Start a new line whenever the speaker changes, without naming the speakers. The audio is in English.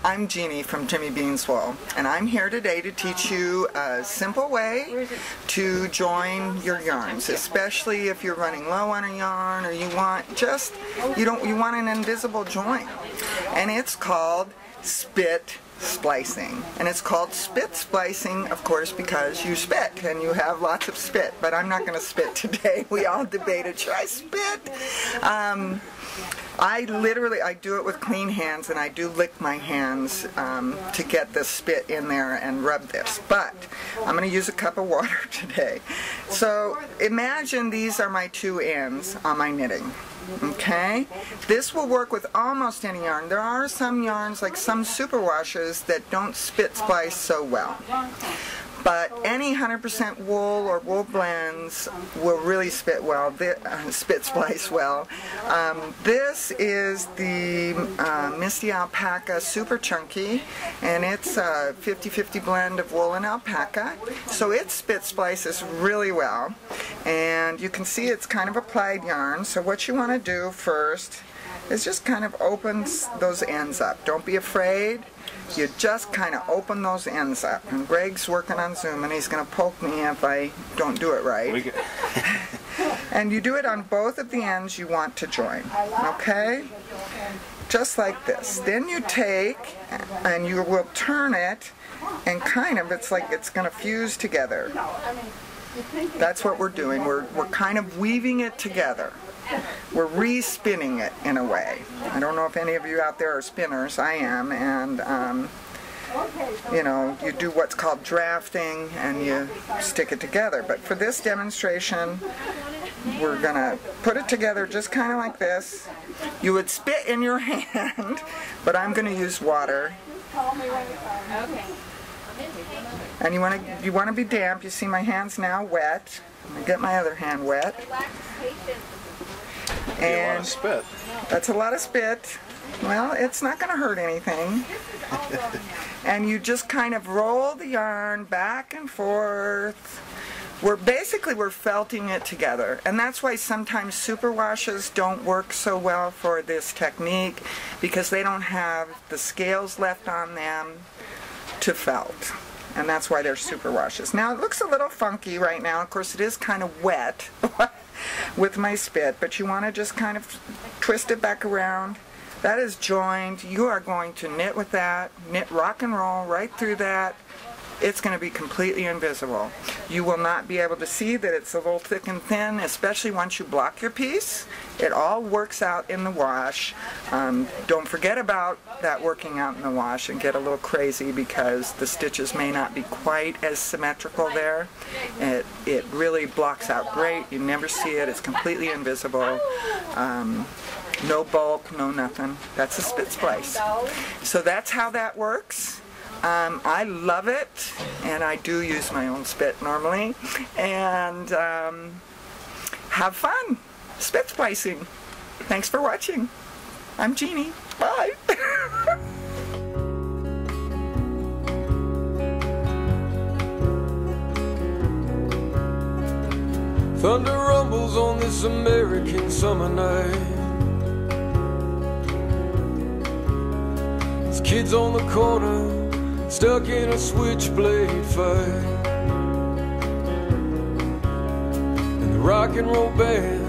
I'm Jeannie from Jimmy Bean's Wool, and I'm here today to teach you a simple way to join your yarns, especially if you're running low on a yarn or you want an invisible join. And it's called spit splicing. And it's called spit splicing, of course, because you spit and you have lots of spit, but I'm not going to spit today. We all debated, should I spit? I do it with clean hands, and I do lick my hands to get the spit in there and rub this. But I'm going to use a cup of water today. So imagine these are my two ends on my knitting. Okay? This will work with almost any yarn. There are some yarns, like some superwashes, that don't spit splice so well. But any 100% wool or wool blends will really spit splice well. This is the Misty Alpaca Super Chunky, and it's a 50-50 blend of wool and alpaca. So it spit splices really well. And you can see it's kind of a plied yarn. So what you want to do first is just kind of open those ends up. Don't be afraid. You just kind of open those ends up. And Greg's working on Zoom, and he's going to poke me if I don't do it right. And you do it on both of the ends you want to join. Okay? Just like this. Then you take, and you will turn it, and kind of, it's like it's going to fuse together. That's what we're doing. We're kind of weaving it together. We're re-spinning it in a way. I don't know if any of you out there are spinners. I am, and you know, you do what's called drafting and you stick it together. But for this demonstration, we're gonna put it together just kind of like this. You would spit in your hand, but I'm gonna use water. And you want to be damp. You see my hand's now wet. I'm gonna get my other hand wet. And spit. That's a lot of spit. Well, it's not going to hurt anything. And you just kind of roll the yarn back and forth. We're felting it together. And that's why sometimes superwashes don't work so well for this technique, because they don't have the scales left on them to felt. And that's why they're superwashes. Now it looks a little funky right now. Of course, it is kind of wet with my spit, but you want to just kind of twist it back around. That is joined. You are going to knit with that, knit rock and roll right through that. It's going to be completely invisible. You will not be able to see that it's a little thick and thin, especially once you block your piece. It all works out in the wash. Don't forget about that working out in the wash and get a little crazy, because the stitches may not be quite as symmetrical there. It really blocks out great. You never see it. It's completely invisible. No bulk, no nothing. That's a spit splice. So that's how that works. I love it, and I do use my own spit normally, and have fun spit splicing. Thanks for watching. I'm Jeannie. Bye.
Thunder rumbles on this American summer night. There's kids on the corner stuck in a switchblade fight, and the rock and roll band